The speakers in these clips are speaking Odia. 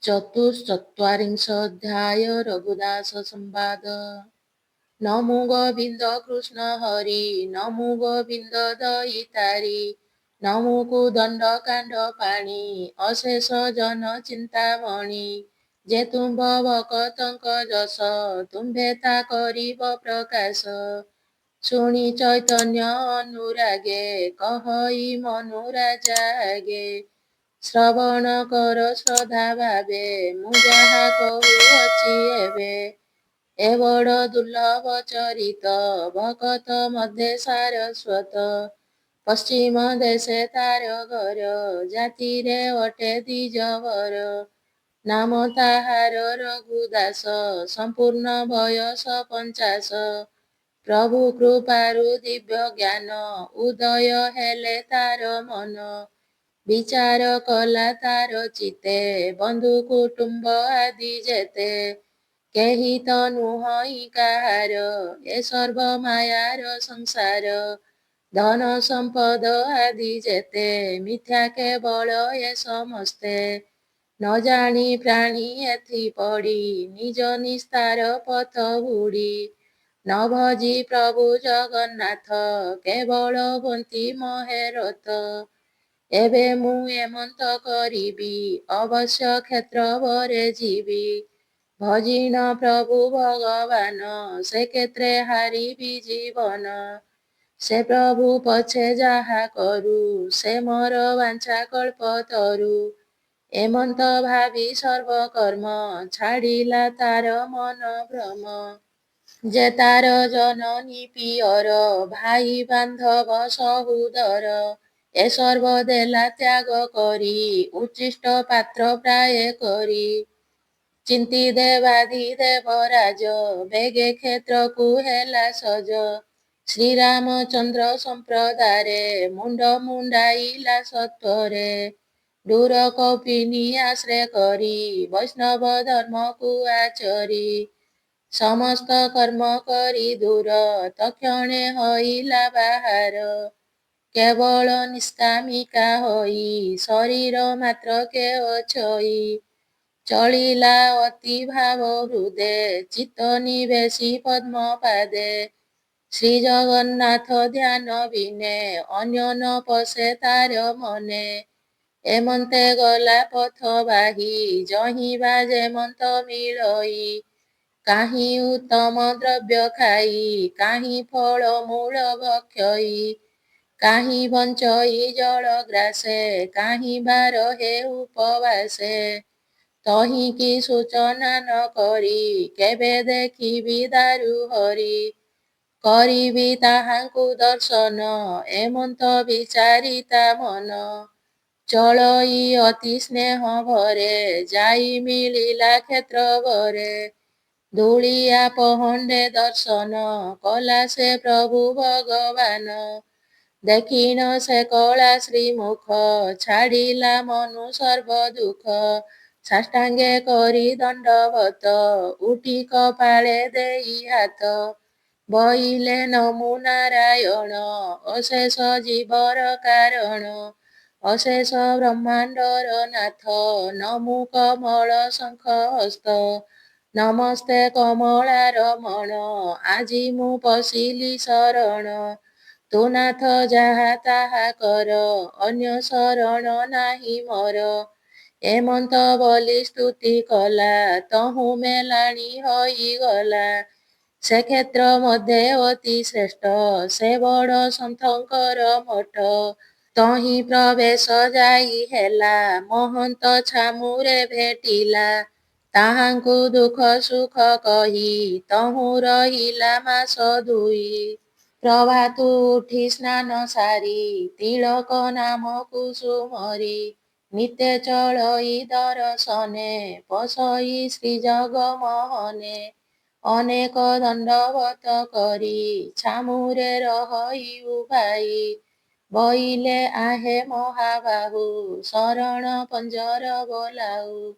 ଚତୁଶ୍ଚତ୍ୱାରିଂଶୋऽଧ୍ୟାୟ ରଘୁଦାସ ସମ୍ବାଦ। ନମୋ ଗୋବିନ୍ଦ କୃଷ୍ଣ ହରି ନମୋ ଗୋବିନ୍ଦ ଦଇତାରି ନମୋ କୁଦଣ୍ଡ କାଣ୍ଡ ପାଣି ଅଶେଷ ଜନ ଚିନ୍ତାମଣି ଯେ ତୁମ୍ଭ ଭକତଙ୍କ ଯଶ ତୁମ୍ଭେ ତା କରିବ ପ୍ରକାଶ। ଶୁଣି ଚୈତନ୍ୟ ଅନୁରାଗେ କହଇ ମନୁରାଜା ଆଗେ ଶ୍ରବଣ କର ଶ୍ରଦ୍ଧା ଭାବେ ମୁଁ ଯାହା କହୁଅଛି ଏବେ। ଏ ବଡ଼ ଦୁର୍ଲଭ ଚରିତ ଭକତ ମଧ୍ୟରେ ସାରସ୍ୱତ। ପଶ୍ଚିମ ଦେଶେ ତାର ଘର ଜାତିରେ ଅଟେ ଦ୍ୱିଜବର। ନାମ ତାହାର ରଘୁଦାସ ସମ୍ପୂର୍ଣ୍ଣ ବୟସ 50। ପ୍ରଭୁ କୃପାରୁ ଦିବ୍ୟ ଜ୍ଞାନ ଉଦୟ ହେଲେ ତାର ମନ। ବିଚାର କଲା ତାର ଚିତେ ବନ୍ଧୁ କୁଟୁମ୍ବ ଆଦି ଯେତେ। କେହି ତ ନୁହଁ କାହାର ଏ ସର୍ବ ମାୟାର ସଂସାର। ଧନ ସମ୍ପଦ ଆଦି ଯେତେ ମିଥ୍ୟା କେବଳ ଏ ସମସ୍ତେ। ନ ଜାଣି ପ୍ରାଣୀ ଏଥି ପଡ଼ି ନିଜ ନିସ୍ତାର ପଥ ହୁଡ଼ି। ନ ଭଜି ପ୍ରଭୁ ଜଗନ୍ନାଥ କେବଳ ହୁଅନ୍ତି ମହେରଥ। ଏବେ ମୁଁ ଏମନ୍ତ କରିବି ଅବଶ୍ୟ କ୍ଷେତ୍ର ବରେ ଯିବି। ଭଜିଣ ପ୍ରଭୁ ଭଗବାନ ସେ କ୍ଷେତ୍ରେ ହାରିବି ଜୀବନ। ସେ ପ୍ରଭୁ ପଛେ ଯାହା କରୁ ସେ ମୋର ବାଞ୍ଛା କଳ୍ପତରୁ। ଏମନ୍ତ ଭାବି ସର୍ବକର୍ମ ଛାଡ଼ିଲା ତାର ମନ ଭ୍ରମ। ଯେ ତାର ଜନନୀ ପିଅର ଭାଇ ବାନ୍ଧବ ସହୁଦର ଏ ସର୍ବ ଦେଲା ତ୍ୟାଗ କରି ଉଚ୍ଛିଷ୍ଟ ପାତ୍ର ପ୍ରାୟ କରି। ଚିନ୍ତି ଦେବାଧି ଦେବରାଜ ବେଗେ କ୍ଷେତ୍ରକୁ ହେଲା ସଜ। ଶ୍ରୀରାମଚନ୍ଦ୍ର ସମ୍ପ୍ରଦାରେ ମୁଣ୍ଡ ମୁଣ୍ଡାଇଲା ସତ୍ୱରେ। ଦୂର କୌପିନୀ ଆଶ୍ରୟ କରି ବୈଷ୍ଣବ ଧର୍ମକୁ ଆଚରି। ସମସ୍ତ କର୍ମ କରି ଦୂର ତକ୍ଷଣେ ହଇଲା ବାହାର। କେବଳ ନିଷ୍କାମିକା ହୋଇ ଶରୀର ମାତ୍ରକେ ଅଛଇ। ଚଳିଲା ଅତି ଭାବ ହୃଦେ ଚିତ୍ତ ନିବେଶି ପଦ୍ମ ପାଦେ। ଶ୍ରୀ ଜଗନ୍ନାଥ ଧ୍ୟାନ ବିନେ ଅନ୍ୟ ନ ପଶେ ତାର ମନେ। ଏମନ୍ତେ ଗଲା ପଥ ବାହି ଯହିଁବା ଯେମନ୍ତ ମିଳଇ। କାହିଁ ଉତ୍ତମ ଦ୍ରବ୍ୟ ଖାଇ କାହିଁ ଫଳ ମୂଳ ଭକ୍ଷଇ। କାହିଁ ବଞ୍ଚଇ ଜଳ ଗ୍ରାସେ କାହିଁ ବାର ହେ ଉପବାସେ। ତହିଁକି ସୂଚନା ନ କରି କେବେ ଦେଖିବି ଦାରୁ ହରି। କରିବି ତାହାଙ୍କୁ ଦର୍ଶନ ଏମନ୍ତ ବିଚାରିତା ମନ। ଚଳଇ ଅତି ସ୍ନେହ ଭରେ ଯାଇ ମିଳିଲା କ୍ଷେତ୍ର ବରେ। ଧୂଳିଆ ପହଣ୍ଡେ ଦର୍ଶନ କଲା ସେ ପ୍ରଭୁ ଭଗବାନ। ଦେଖିଣ ସେ କଳା ଶ୍ରୀମୁଖ ଛାଡ଼ିଲା ମନୁ ସର୍ବ ଦୁଃଖ। ସାଷ୍ଟାଙ୍ଗେ କରି ଦଣ୍ଡବତ ଉଠି କପାଳେ ଦେଇ ହାତ। ବଇଲେ ନମୋ ନାରାୟଣ ଅଶେଷ ଜୀବର କାରଣ। ଅଶେଷ ବ୍ରହ୍ମାଣ୍ଡର ନାଥ ନମୋ କମଳ ଶଙ୍ଖ ହସ୍ତ। ନମସ୍ତେ କମଳାର ମଣ ଆଜି ମୁଁ ପଶିଲି ଶରଣ। ତୁ ନାଥ ଯାହା ତାହା କର ଅନ୍ୟ ଶରଣ ନାହିଁ ମୋର। ଏମନ୍ତ ବୋଲି ସ୍ତୁତି କଲା ତହୁଁ ମେଲାଣି ହୋଇଗଲା। ସେ କ୍ଷେତ୍ର ମଧ୍ୟରେ ଅତି ଶ୍ରେଷ୍ଠ ସେ ବଡ଼ ସନ୍ଥଙ୍କର ମଠ। ତହିଁ ପ୍ରବେଶ ଯାଇ ହେଲା ମହନ୍ତ ଛାମୁରେ ଭେଟିଲା। ତାହାଙ୍କୁ ଦୁଃଖ ସୁଖ କହି ତହୁଁ ରହିଲା ମାସ ଦୁଇ। ପ୍ରଭାତୁ ଉଠି ସ୍ନାନ ସାରି ତିଳକ ନାମ କୁସୁମରି। ନିତ୍ୟ ଚଳଇ ଦର୍ଶନେ ପଶଇ ଶ୍ରୀ ଜଗମୋହନେ। ଅନେକ ଦଣ୍ଡବତ କରି ଛାମୁରେ ରହି ଉଭାଇ। ବଇଲେ ଆହେ ମହାବାହୁ ଶରଣ ପଞ୍ଜର ବୋଲାଉ।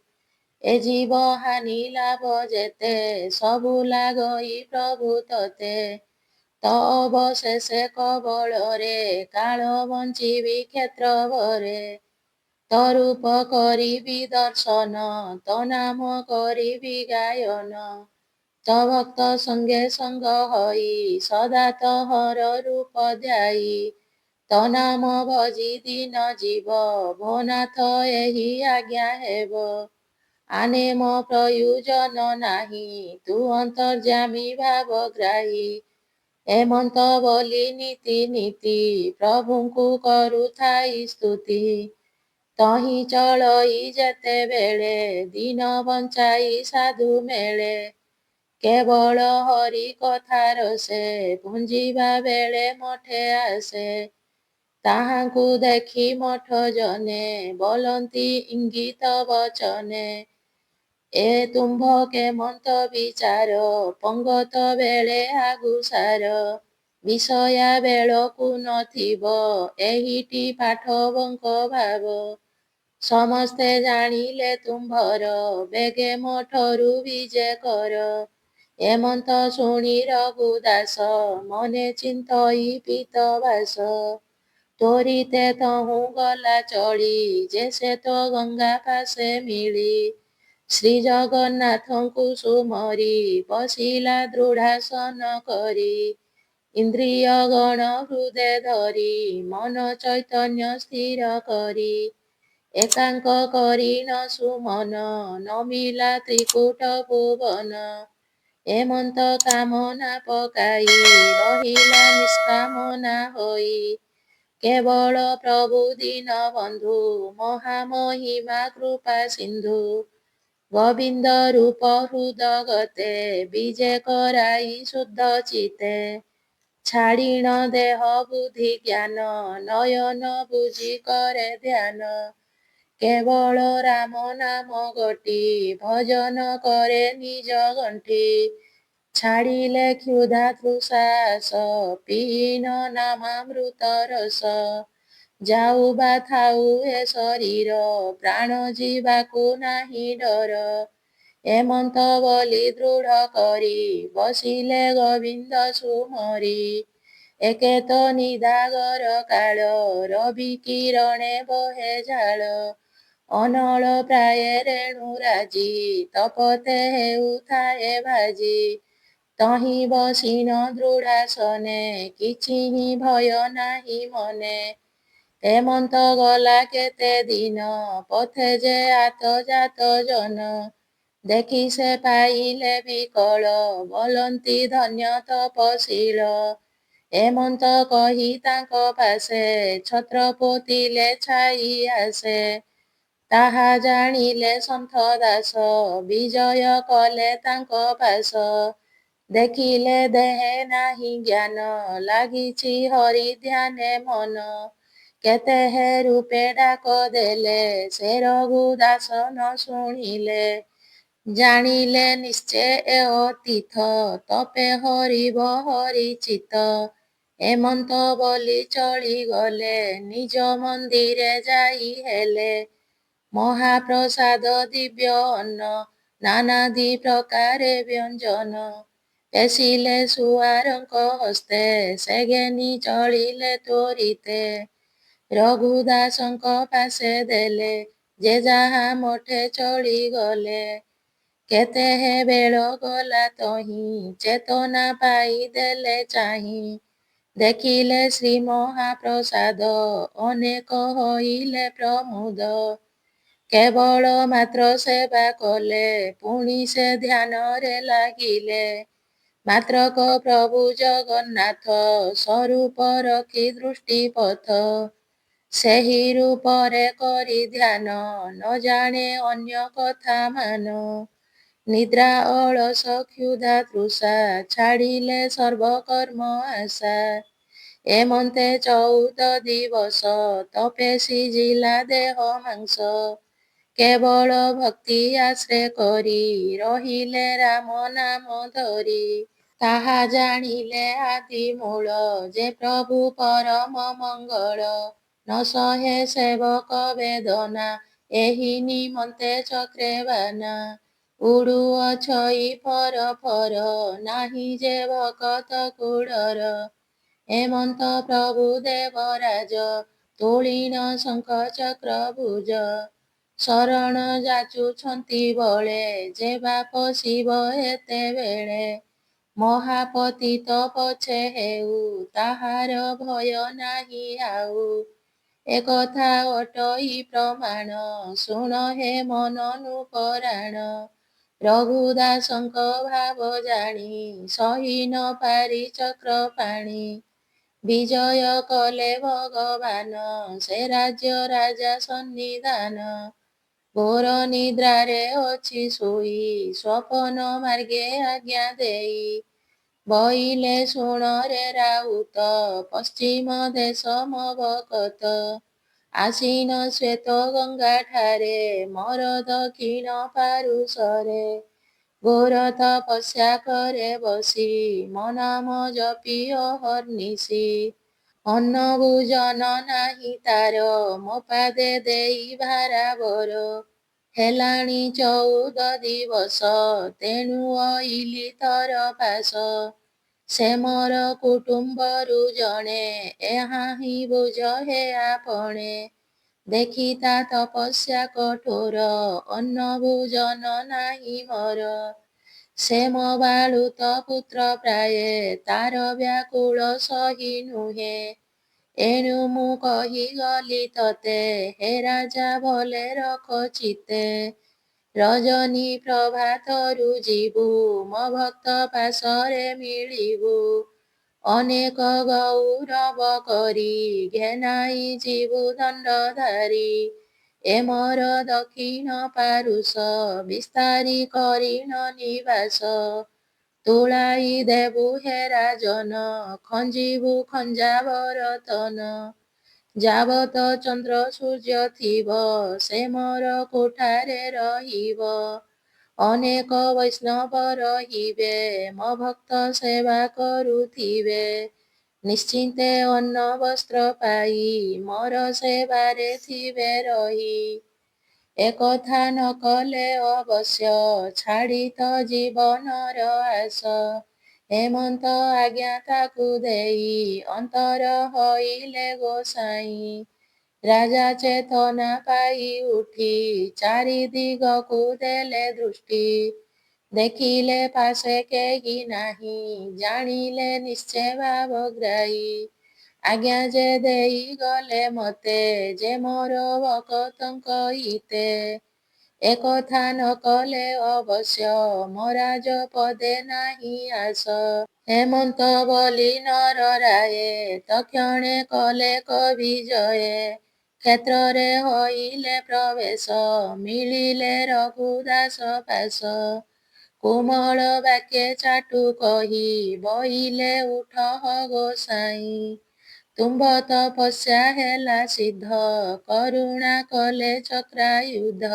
ଏ ଜୀବ ହାନି ଲାଭ ଯେତେ ସବୁ ଲାଗଇ ପ୍ରଭୁ ତତେ। ତ ଅବଶେଷେ କବଳରେ କାଳ ବଞ୍ଚିବି କ୍ଷେତ୍ର ବରେ। ତରୂପ କରିବି ଦର୍ଶନ, ତୋ ନାମ କରିବି ଗାୟନ। ତ ଭକ୍ତ ସଙ୍ଗେ ସଙ୍ଗ ହୋଇ, ସଦା ତୋହର ରୂପ ଧ୍ୟାଇ। ତୋ ନାମ ଭଜି ଦିନ ଯିବ, ଭୋ ନାଥ ଏହି ଆଜ୍ଞା ହେବ। ଆନେ ମୋ ପ୍ରୟୋଜନ ନାହିଁ, ତୁ ଅନ୍ତର୍ଯ୍ୟାମୀ ଭାବଗ୍ରାହୀ। ଏମନ୍ତ ବୋଲି ନୀତି ନୀତି, ପ୍ରଭୁଙ୍କୁ କରୁଥାଇ ସ୍ତୁତି। ତହିଁ ଚଳଇ ଯେତେବେଳେ, ଦିନ ବଞ୍ଚାଇ ସାଧୁ ମେଳେ। କେବଳ ହରି କଥାର ସେ, ପୁଞ୍ଜିବା ବେଳେ ମଠେ ଆସେ। ତାହାଙ୍କୁ ଦେଖି ମଠ ଜନେ, ବୋଲନ୍ତି ଇଙ୍ଗିତ ବଚନେ। ଏ ତୁମ୍ଭ କେମନ୍ତ ବିଚାର, ପଙ୍ଗତ ବେଳେ ଆଗୁସାର। ବିଷୟା ବେଳକୁ ନଥିବ, ଏହିଟି ପାଠବଙ୍କ ଭାବ। ସମସ୍ତେ ଜାଣିଲେ ତୁମ୍ଭର, ବେଗେ ମଠରୁ ବିଜେ କର। ଏମନ୍ତ ଶୁଣି ରଘୁଦାସ, ମନେ ଚିନ୍ତଇ ପୀତବାସ। ତ୍ୱରିତେ ତହୁଁ ଗଲା ଚଳି, ଯେ ସେ ତ ଗଙ୍ଗା ପାଶେ ମିଳି। ଶ୍ରୀ ଜଗନ୍ନାଥଙ୍କୁ ସୁମରି, ବସିଲା ଦୃଢ଼ାସନ କରି। ଇନ୍ଦ୍ରିୟ ଗଣ ହୃଦେ ଧରି, ମନ ଚୈତନ୍ୟ ସ୍ଥିର କରି। ଏକାଙ୍କ କରି ନ ସୁମନ, ନମିଲା ତ୍ରିକୂଟ ଭୁବନ। ଏମନ୍ତ କାମନା ପକାଇ, ରହିଲା ନିଷ୍କାମନା ହୋଇ। କେବଳ ପ୍ରଭୁ ଦୀନବନ୍ଧୁ, ମହାମହିମା କୃପା ସିନ୍ଧୁ। ଗୋବିନ୍ଦ ରୂପ ହୃଦଗତେ, ବିଜେ କରାଇ ଶୁଦ୍ଧ ଚିତ୍ତେ। ଛାଡ଼ିଣ ଦେହ ବୁଦ୍ଧି ଜ୍ଞାନ, ନୟନ ବୁଜି କରେ ଧ୍ୟାନ। କେବଳ ରାମ ନାମ ଗୋଟି, ଭଜନ କରେ ନିଜ ଗଣ୍ଠି। ଛାଡ଼ିଲେ କ୍ଷୁଧା ତୃଷା ଆଶ, ପିଇନ ନାମାମୃତ ରସ। ଯାଉ ବା ଥାଉ ଏ ଶରୀର, ପ୍ରାଣ ଯିବାକୁ ନାହିଁ ଡର। ଏମନ୍ତ ବୋଲି ଦୃଢ଼ କରି, ବସିଲେ ଗୋବିନ୍ଦ ସୁମରି। ଏକେ ତ ନିଦାଘର କାଳ, ରବି କିରଣେ ବହେ ଝାଳ। ଅନଳ ପ୍ରାୟେ ରେଣୁ ରାଜି, ତପତେ ହେଉଥାଏ ଭାଜି। ତହିଁ ବସିନ ଦୃଢ଼ାସନେ, କିଛିହିଁ ଭୟ ନାହିଁ ମନେ। ଏମନ୍ତ ଗଲା କେତେ ଦିନ, ପଥେ ଯେ ଆତଯାତ ଜନ। ଦେଖି ସେ ପାଇଲେ ବିକଳ, ବୋଲନ୍ତି ଧନ୍ୟ ତପଶୀଳ। ଏମନ୍ତ କହି ତାଙ୍କ ପାଶେ, ଛତ୍ର ପୋତିଲେ ଛାଇ ଆସେ। ତାହା ଜାଣିଲେ ସନ୍ଥ ଦାସ, ବିଜୟ କଲେ ତାଙ୍କ ପାଶ। ଦେଖିଲେ ଦେହେ ନାହିଁ ଜ୍ଞାନ, ଲାଗିଛି ହରି ଧ୍ୟାନେ ମନ। କେତେ ହେ ରୂପେ ଡାକ ଦେଲେ, ସେ ରଘୁଦାସ ନ ଶୁଣିଲେ। ଜାଣିଲେ ନିଶ୍ଚେ ଏ ଅତୀତ, ତପେ ହରିବ ହରି ଚିତ୍ତ। ଏମନ୍ତ ବୋଲି ଚଳିଗଲେ, ନିଜ ମନ୍ଦିରେ ଯାଇ ହେଲେ। ମହାପ୍ରସାଦ ଦିବ୍ୟ ଅନ୍ନ, ନାନାଦି ପ୍ରକାରେ ବ୍ୟଞ୍ଜନ। ପେଷିଲେ ସୁଆରଙ୍କ ହସ୍ତେ, ସେ ଘେନି ଚଳିଲେ ତ୍ୱରିତେ। ରଘୁଦାସଙ୍କ ପାଶେ ଦେଲେ, ଯେ ଯାହା ମଠେ ଚଳିଗଲେ। କେତେ ହେ ବେଳ ଗଲା ତହିଁ, ଚେତନା ପାଇ ଦେଲେ ଚାହିଁ। ଦେଖିଲେ ଶ୍ରୀ ମହାପ୍ରସାଦ, ଅନେକ ହୋଇଲେ ପ୍ରମୋଦ। କେବଳ ମାତ୍ର ସେବା କଲେ, ପୁଣି ସେ ଧ୍ୟାନରେ ଲାଗିଲେ। ମାତ୍ରକ ପ୍ରଭୁ ଜଗନ୍ନାଥ, ସ୍ୱରୂପ ରଖି ଦୃଷ୍ଟିପଥ। ସେହି ରୂପରେ କରି ଧ୍ୟାନ, ନ ଜାଣେ ଅନ୍ୟ କଥା ମାନ। ନିଦ୍ରା ଅଳସ କ୍ଷୁଧା ତୃଷା, ଛାଡ଼ିଲେ ସର୍ବକର୍ମ ଆଶା। ଏମନ୍ତେ 14 ଦିବସ, ତପେ ସିଝିଲା ଦେହ ମାଂସ। କେବଳ ଭକ୍ତି ଆଶ୍ରେ କରି, ରହିଲେ ରାମ ନାମ ଧରି। ତାହା ଜାଣିଲେ ଆଦି ମୂଳ, ଯେ ପ୍ରଭୁ ପରମ ମଙ୍ଗଳ। ନ ସହେ ସେବକ ବେଦନା, ଏହି ନିମନ୍ତେ ଚକ୍ରେ ବାନା। ଉଡ଼ୁଅଛଇ ଫର ଫର, ନାହିଁ ଯେ ଭକତ କୁଳର। ଏମନ୍ତ ପ୍ରଭୁ ଦେବରାଜ, ତୋଳିନ ଶଙ୍ଖ ଚକ୍ର ଭୁଜ। ଶରଣ ଯାଚୁଛନ୍ତି ବଳେ, ଯେ ବାପ ଶିବ ଏତେବେଳେ। ମହାପତିତ ପଛେ ହେଉ, ତାହାର ଭୟ ନାହିଁ ଆଉ। ଏକଥା ଅଟଇ ପ୍ରମାଣ, ଶୁଣ ହେ ମନ ନୃପରାଣ। ରଘୁଦାସଙ୍କ ଭାବ ଜାଣି, ସହି ନ ପାରି ଚକ୍ର ପାଣି। ବିଜୟ କଲେ ଭଗବାନ, ସେ ରାଜ୍ୟ ରାଜା ସନ୍ନିଧାନ। ଘୋର ନିଦ୍ରାରେ ଅଛି ଶୋଇ, ସ୍ୱପନ ମାର୍ଗେ ଆଜ୍ଞା ଦେଇ। ବଇଲେ ଶୁଣ ରେ ରାଉତ, ପଶ୍ଚିମ ଦେଶ ମବକତ। ଆସୀନ ଶ୍ଵେତ ଗଙ୍ଗା ଠାରେ, ମୋର ଦକ୍ଷିଣ ପାରୁଷରେ। ଘୋର ତପସ୍ୟା କରେ ବସି, ମୋ ନାମ ଜପି ଅହର୍ନିଶି। ଅନ୍ନ ଭୋଜନ ନାହିଁ ତାର, ମୋ ପାଦେ ଦେଇ ଭାରାବର। ହେଲାଣି 14 ଦିବସ, ତେଣୁ ଅଇଲି ତର ପାଶ। ସେ ମୋର କୁଟୁମ୍ବରୁ ଜଣେ, ଏହା ହିଁ ବୁଝ ହେ ଆପଣେ। ଦେଖି ତା ତପସ୍ୟା କଠୋର, ଅନ୍ନ ଭୋଜନ ନାହିଁ ମୋର। ସେ ମୋ ବାଳୁତ ପୁତ୍ର ପ୍ରାୟେ, ତାର ବ୍ୟାକୁଳ ସହି ନୁହେଁ। ଏଣୁ ମୁଁ କହିଗଲି ତତେ, ହେ ରାଜା ଭଲେ ରଖ ଚିତ୍ତେ। ରଜନୀ ପ୍ରଭାତରୁ ଯିବୁ, ମୋ ଭକ୍ତ ପାଶରେ ମିଳିବୁ। ଅନେକ ଗୌରବ କରି, ଘେନାଇ ଯିବୁ ଦଣ୍ଡଧାରୀ। ଏ ମୋର ଦକ୍ଷିଣ ପାରୁଷ, ବିସ୍ତାରି କରିଣ ନିବାସ। ତୁଳାଇ ଦେବୁ ହେ ରାଜନ, ଖଞ୍ଜିବୁ ଖଞ୍ଜାବରତନ। ଯାବତ ଚନ୍ଦ୍ର ସୂର୍ଯ୍ୟ ଥିବ, ସେ ମୋର କୋଠାରେ ରହିବ। ଅନେକ ବୈଷ୍ଣବ ରହିବେ, ମୋ ଭକ୍ତ ସେବା କରୁଥିବେ। ନିଶ୍ଚିନ୍ତେ ଅନ୍ନ ବସ୍ତ୍ର ପାଇ, ମୋର ସେବାରେ ଥିବେ ରହି। ଏକଥା ନ କଲେ ଅବଶ୍ୟ, ଛାଡ଼ି ତ ଜୀବନର ଆଶ। ହେମନ୍ତ ଆଜ୍ଞା ତାକୁ ଦେଇ, ଅନ୍ତର ହଇଲେ ଗୋସାଇଁ। ରାଜା ଚେତନା ପାଇ ଉଠି, ଚାରି ଦିଗକୁ ଦେଲେ ଦୃଷ୍ଟି। ଦେଖିଲେ ପାଶେ କେହି ନାହିଁ, ଜାଣିଲେ ନିଶ୍ଚେ ଭାବଗ୍ରାହୀ। ଆଜ୍ଞା ଯେ ଦେଇ ଗଲେ ମତେ, ଯେ ମୋର ଭକତଙ୍କ ହିତେ। ଏକଥା ନ କଲେ ଅବଶ୍ୟ, ମୋ ରାଜପଦେ ନାହିଁ ଆଶ। ହେମନ୍ତ ବୋଲି ନର ରାୟେ, ତକ୍ଷଣେ କଲେ କବିଜୟେ। କ୍ଷେତ୍ରରେ ହଇଲେ ପ୍ରବେଶ, ମିଳିଲେ ରଘୁଦାସ ପାଶ। କୋମଳ ବାକ୍ୟେ ଚାଟୁ କହି, ବଇଲେ ଉଠ ହ ଗୋସାଇଁ। ତୁମ୍ଭ ତପସ୍ୟା ହେଲା ସିଦ୍ଧ, କରୁଣା କଲେ ଚକ୍ରାୟୁଧ।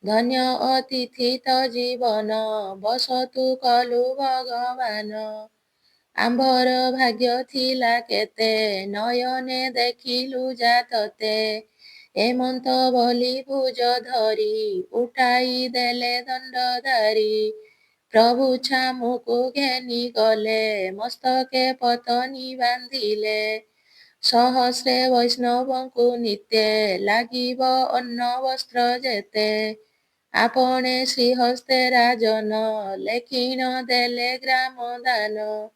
ଧନ୍ୟ ଅତିଥି ତ ଜୀବନ, ବସତୁ କଲୁ ଭଗବାନ। ଆମ୍ଭର ଭାଗ୍ୟ ଥିଲା କେତେ, ନୟନେ ଦେଖିଲୁ ଯା ତତେ। ହେମନ୍ତ ବୋଲି ଭୁଜ ଧରି, ଉଠାଇ ଦେଲେ ଦଣ୍ଡଧାରୀ। ପ୍ରଭୁ ଛାମୁକୁ ଘେନି ଗଲେ, ମସ୍ତକେ ପତନି ବାନ୍ଧିଲେ। ସହସ୍ରେ ବୈଷ୍ଣବଙ୍କୁ ନିତ୍ୟେ, ଲାଗିବ ଅନ୍ନ ବସ୍ତ୍ର ଯେତେ। ଆପଣେ ଶ୍ରୀହସ୍ତେ ରାଜନ, ଲେଖିଣ ଦେଲେ ଗ୍ରାମ ଦାନ।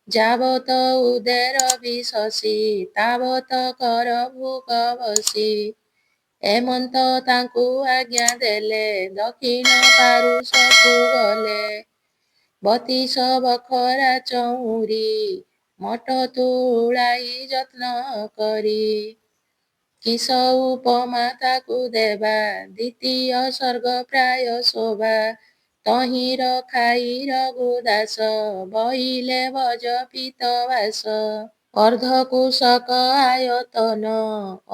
ଯାବତ ଉଦର ବିଶସି, ତାବତ କର ଭୋଗ ବସି। ହେମନ୍ତ ତାଙ୍କୁ ଆଜ୍ଞା ଦେଲେ, ଦକ୍ଷିଣ ପାରୁଷକୁ ଗଲେ। 32 ବଖରା ଚଉରି, ମଠ ତୁଳାଇ ଯତ୍ନ କରି। କିସ ଉପମା ତାକୁ ଦେବା, ଦ୍ୱିତୀୟ ସ୍ୱର୍ଗ ପ୍ରାୟ ଶୋଭା। ତହିଁର ଖାଇ ରଘୁଦାସ, ବଇଲେ ଭଜ ପୀତବାସ। ଅର୍ଦ୍ଧକୁଶକ ଆୟତନ,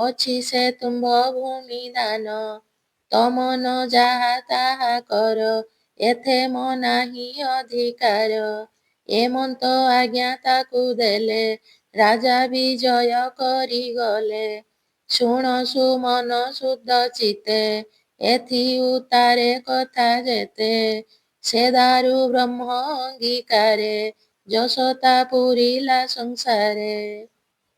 ଅଛି ସେ ତୁମ୍ଭ ଭୂମି ଦାନ। ତମନ ଯାହା ତାହା କର, ଏଥେ ମୋ ନାହିଁ ଅଧିକାର। ହେମନ୍ତ ଆଜ୍ଞା ତାକୁ ଦେଲେ, ରାଜା ବିଜୟ କରିଗଲେ। ଶୁଣ ସୁମନ ଶୁଦ୍ଧ ଚିତ୍ତେ, ଏଥି ଉତ୍ତାରେ କଥା ଯେତେ। ସେ ଦାରୁ ବ୍ରହ୍ମ ଅଙ୍ଗୀକାରେ, ଯଶୋତା ପୁରିଲା ସଂସାରେ।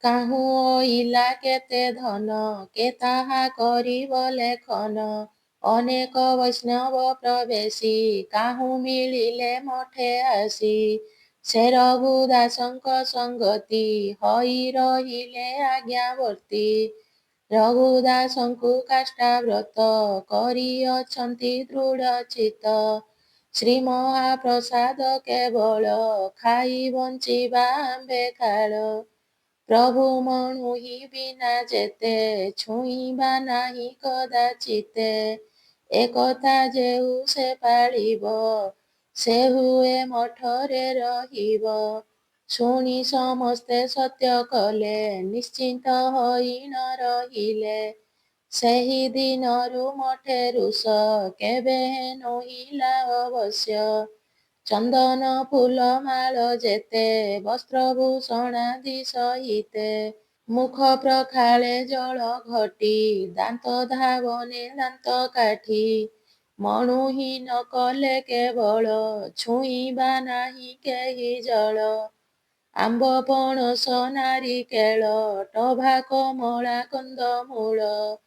କାହୁଁ ଅଇଲା କେତେ ଧନ, କେ ତାହା କରିବ ଲେଖନ। ଅନେକ ବୈଷ୍ଣବ ପ୍ରବେଶୀ, କାହୁଁ ମିଳିଲେ ମଠେ ଆସି। ସେ ରଘୁଦାସଙ୍କ ସଙ୍ଗତି, ହୋଇ ରହିଲେ ଆଜ୍ଞାବର୍ତ୍ତୀ। ରଘୁଦାସଙ୍କୁ କାଷ୍ଠାବ୍ରତ, କରିଅଛନ୍ତି ଦୃଢ଼ ଚିତ୍ତ। ଶ୍ରୀ ମହାପ୍ରସାଦ କେବଳ, ଖାଇ ବଞ୍ଚିବା ଆମ୍ଭେ କାଳ। ପ୍ରଭୁ ମଣୁହି ବିନା ଯେତେ, ଛୁଇଁବା ନାହିଁ କଦାଚିତେ। ଏକଥା ଯେହୁ ସେ ପାଳିବ, ସେ ହୁଏ ମଠରେ ରହିବ। ଶୁଣି ସମସ୍ତେ ସତ୍ୟ କଲେ, ନିଶ୍ଚିନ୍ତ ହୋଇ ନ ରହିଲେ। ସେହି ଦିନରୁ ମଠେ ରୁଷ, କେବେ ନୋହିଲା ଅବଶ୍ୟ। ଚନ୍ଦନ ଫୁଲ ମାଳ ଯେତେ, ବସ୍ତ୍ରଭୂଷଣାଦି ସହିତେ। ମୁଖ ପ୍ରକ୍ଷାଳେ ଜଳ ଘଟି, ଦାନ୍ତ ଧାବନେ ଦାନ୍ତ କାଠି। ମଣୁହି ନ କଲେ କେବଳ, ଛୁଇଁବା ନାହିଁ କେହି ଜଳ। ଆମ୍ବ ପଣସ ନାରିକେଳ, ଟଭା କମଳା କନ୍ଦମୂଳ।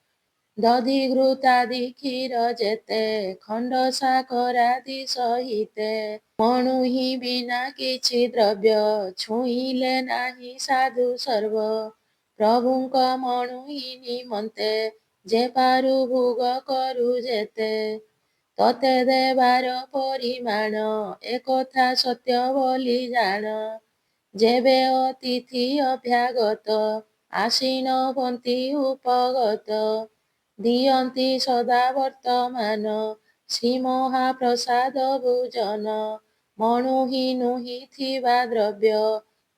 ଦଧିଘୃତାଦି କ୍ଷୀର ଯେତେ, ଖଣ୍ଡ ସାକରାଦି ସହିତେ। ମଣୁହି ବିନା କିଛି ଦ୍ରବ୍ୟ, ଛୁଇଁଲେ ନାହିଁ ସାଧୁ ସର୍ବ। ପ୍ରଭୁଙ୍କ ମଣୁହି ନିମନ୍ତେ, ଯେ ପାରୁ ଭୋଗ କରୁ ଯେତେ। ତତେ ଦେବାର ପରିମାଣ, ଏକଥା ସତ୍ୟ ବୋଲି ଜାଣ। ଯେବେ ଅତିଥି ଅଭ୍ୟାଗତ, ଆସି ନ ହୁଅନ୍ତି ଉପଗତ। ଦିଅନ୍ତି ସଦା ବର୍ତ୍ତମାନ, ଶ୍ରୀ ମହାପ୍ରସାଦ ଭୋଜନ। ମଣୁହି ନୋହିଥିବା ଦ୍ରବ୍ୟ,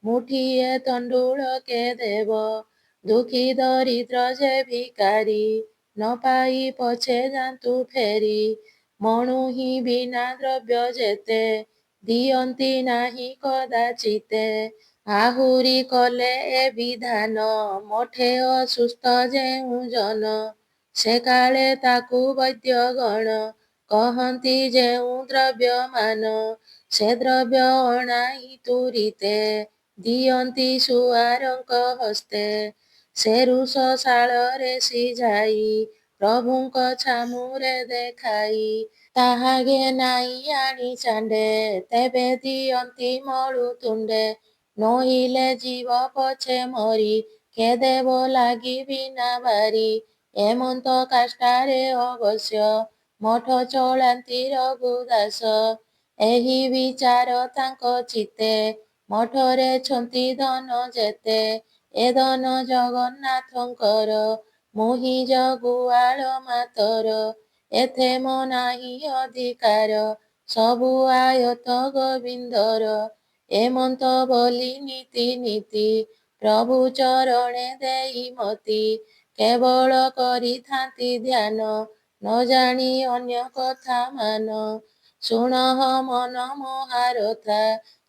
ମୁଠିଏ ତଣ୍ଡୁଳକେ ଦେବ। ଦୁଃଖୀ ଦରିଦ୍ର ଯେ ଭିକାରୀ, ନ ପାଇ ପଛେ ଯାନ୍ତୁ ଫେରି। ମଣୁହି ବିନା ଦ୍ରବ୍ୟ ଯେତେ, ଦିଅନ୍ତି ନାହିଁ କଦାଚିତେ। ଆହୁରି କଲେ ଏ ବିଧାନ, ମଠେ ଅସୁସ୍ଥ ଯେଉଁ ଜନ। ସେ କାଳେ ତାକୁ ବୈଦ୍ୟଗଣ, କହନ୍ତି ଯେଉଁ ଦ୍ରବ୍ୟମାନ। ସେ ଦ୍ରବ୍ୟ ଅଣାଇ ତୁରିତେ, ଦିଅନ୍ତି ସୁଆରଙ୍କ ହସ୍ତେ। ସେ ରୁଷଶାଳରେ ସିଝାଇ, ପ୍ରଭୁଙ୍କ ଛାମୁରେ ଦେଖାଇ। ତାହା ଘେନାଇ ଆଣି ଚାଣ୍ଡେ, ତେବେ ଦିଅନ୍ତି ମଳୁ ତୁଣ୍ଡେ। ନୋହିଲେ ଯିବ ପଛେ ମରି, କେ ଦେବ ଲାଗି ବିନା ବାରି। ଏମନ୍ତ କାଷ୍ଠାରେ ଅବଶ୍ୟ, ମଠ ଚଳାନ୍ତି ରଘୁଦାସ। ଏହି ବିଚାର ତାଙ୍କ ଚିତ୍ତେ, ମଠରେ ଛନ୍ତି ଧନ ଯେତେ। ଏ ଧନ ଜଗନ୍ନାଥଙ୍କର, ମୋହି ଜଗୁଆଳ ମାତର। ଏଥେମ ନାହିଁ ଅଧିକାର, ସବୁ ଆୟତ ଗୋବିନ୍ଦର। ଏମନ୍ତ ବୋଲି ନୀତି ନୀତି, ପ୍ରଭୁ ଚରଣେ ଦେଇ ମତି। କେବଳ କରିଥାନ୍ତି ଧ୍ୟାନ, ନ ଜାଣି ଅନ୍ୟ କଥା ମାନ। ଶୁଣହ ମନ ମହାରଥା,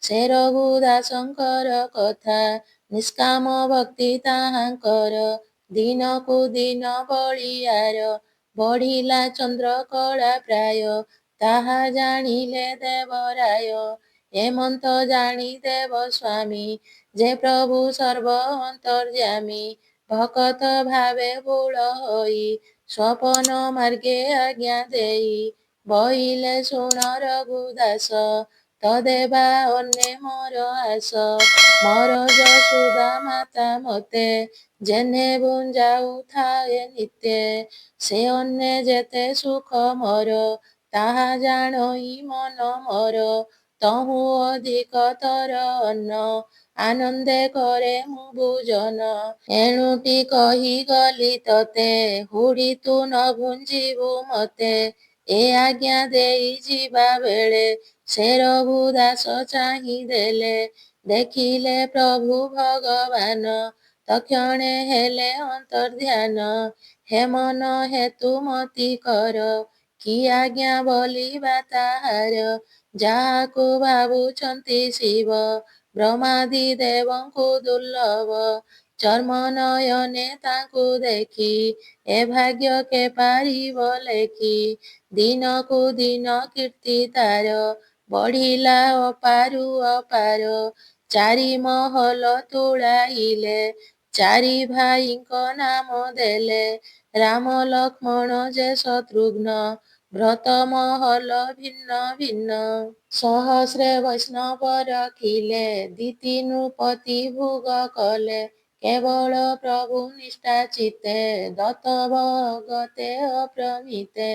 ସେ ରଘୁଦାସଙ୍କର କଥା। ନିଷ୍କାମ ଭକ୍ତି ତାହାଙ୍କର, ଦିନକୁ ଦିନ ବଳିୟାର। ବଢ଼ିଲା ଚନ୍ଦ୍ର କଳା ପ୍ରାୟ, ତାହା ଜାଣିଲେ ଦେବରାୟ। ଏମନ୍ତ ଜାଣି ଦେବ ସ୍ୱାମୀ, ଯେ ପ୍ରଭୁ ସର୍ବ ଅନ୍ତର୍ଯ୍ୟାମୀ। ଭକତ ଭାବେ ଭୋଳ ହୋଇ, ସ୍ୱପନ ମାର୍ଗେ ଆଜ୍ଞା ଦେଇ। ବହିଲେ ଶୁଣ ରଘୁଦାସ, ତଦେବା ଅନ୍ନେ ମୋର ଆସ। ମୋର ଯଶୋଦା ମାତା ମୋତେ, ଯେହ୍ନେ ବୁଞ୍ଜାଉଥାଏ ନିତ୍ୟେ। ସେ ଅନ୍ନେ ଯେତେ ସୁଖ ମୋର, ତାହା ଜାଣଇ ମନ ମୋର। ତହୁଁ ଅଧିକତର ଅନ୍ନ, ଆନନ୍ଦେ କରେ ମୁଁ ଭୋଜନ। ଏଣୁଟି କହିଗଲି ତତେ, ହୁଡ଼ି ତୁ ନ ଭୁଞ୍ଜିବୁ ମତେ। ଏ ଆଜ୍ଞା ଦେଇ ଯିବା ବେଳେ, ସେ ରଘୁଦାସ ଚାହିଁଦେଲେ। ଦେଖିଲେ ପ୍ରଭୁ ଭଗବାନ, ତକ୍ଷଣେ ହେଲେ ଅନ୍ତର୍ଦ୍ଧାନ। ହେ ମନ ହେ ତୁ ମତି କର, କି ଆଜ୍ଞା ବୋଲିବା ତାହାର। ଯାହାକୁ ଭାବୁଛନ୍ତି ଶିବ, ବ୍ରହ୍ମାଦି ଦେବଙ୍କୁ ଦୁର୍ଲଭ। ଚର୍ମ ନୟନେ ତାଙ୍କୁ ଦେଖି, ଏ ଭାଗ୍ୟ କେ ପାରିବ ଲେଖି। ଦିନକୁ ଦିନ କୀର୍ତ୍ତି ତାର, ବଢ଼ିଲା ଅପାରୁ ଅପାର। ଚାରି ମହଲ ତୋଳାଇଲେ, ଚାରି ଭାଇଙ୍କ ନାମ ଦେଲେ ରାମ ଲକ୍ଷ୍ମଣ ଯେ ଶତ୍ରୁଘ୍ନ ବ୍ରତ ମହଲ ଭିନ୍ନ ଭିନ୍ନ। ସହସ୍ରେ ବୈଷ୍ଣବ ରଖିଲେ ଦିତି ନୃପତି ଭୋଗ କଲେ କେବଳ ପ୍ରଭୁ ନିଷ୍ଠା ଚିତ୍ତେ ଦତ୍ତ ଭଗତେ ଅପ୍ରମିତେ।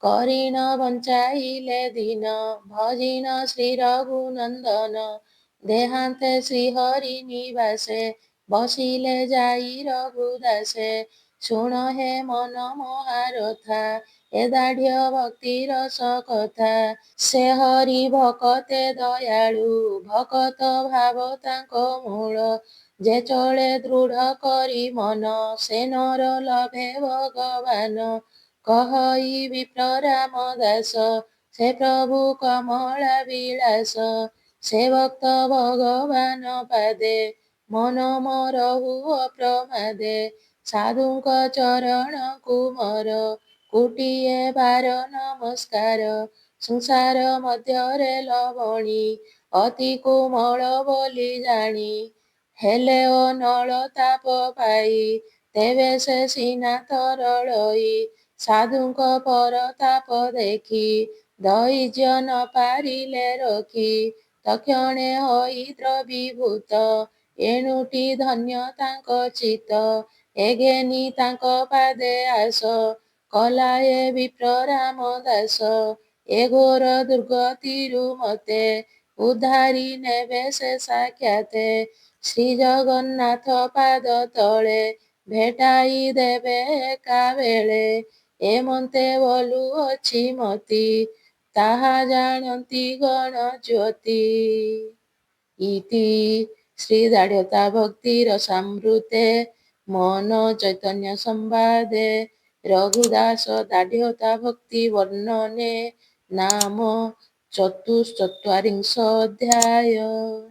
କରିଣ ବଞ୍ଚାଇଲେ ଦୀନ ଭଜିଣ ଶ୍ରୀ ରଘୁନନ୍ଦନ ଦେହାନ୍ତେ ଶ୍ରୀହରି ନିବାସେ ବସିଲେ ଯାଇ ରଘୁଦାସେ। ଶୁଣ ହେ ମନ ମହାରଥା ଏ ଦାଢ଼୍ୟ ଭକ୍ତି ରସ କଥା ସେ ହରି ଭକତେ ଦୟାଳୁ ଭକତ ଭାବ ତାଙ୍କ ମୂଳ ଯେ ଚଳେ ଦୃଢ଼ କରି ମନ ସେ ନର ଲଭେ ଭଗବାନ। କହଇ ବିପ୍ର ରାମ ଦାସ ସେ ପ୍ରଭୁ କମଳା ବିଳାସ ସେ ଭକ୍ତ ଭଗବାନ ପାଦେ ମନ ମରହୁ ଅପ୍ରମାଦେ। ସାଧୁଙ୍କ ଚରଣକୁ ମୋର କୋଟିଏ ବାର ନମସ୍କାର ସଂସାର ମଧ୍ୟରେ ଲବଣୀ ଅତି କୋମଳ ବୋଲି ଜାଣି ହେଲେ ଅନଳ ତାପ ପାଇ ତେବେ ସେ ସିନା ତରଳଇ। ସାଧୁଙ୍କ ପରତାପ ଦେଖି ଧୈର୍ଯ୍ୟ ନ ପାରିଲେ ରଖି ତକ୍ଷଣେ ହୋଇ ଦ୍ରବୀଭୂତ ଏଣୁଟି ଧନ୍ୟ ତାଙ୍କ ଚିତ୍ତ ଏ ଘେନି ତାଙ୍କ ପାଦେ ଆସ କଲା ଏ ବିପ୍ର ରାମ ଦାସ। ଏ ଘୋର ଦୁର୍ଗତିରୁ ମତେ ଉଦ୍ଧାରି ନେବେ ସେ ସାକ୍ଷାତେ ଶ୍ରୀ ଜଗନ୍ନାଥ ପାଦ ତଳେ ଭେଟାଇ ଦେବେ ଏକାବେଳେ। ଏମନ୍ତେ ବୋଲୁଅଛି ମତି ତାହା ଜାଣନ୍ତି ଗଣ ଜ୍ୟୋତି। ଇତି ଶ୍ରୀ ଦାଢ଼୍ୟତା ଭକ୍ତି ରସାମୃତେ ମନ ଚୈତନ୍ୟ ସମ୍ବାଦେ ରଘୁଦାସ ଦାଢ଼୍ୟତା ଭକ୍ତି ବର୍ଣ୍ଣନେ ନାମ ଚତୁଶ୍ଚତ୍ୱାରିଂଶ ଅଧ୍ୟାୟ।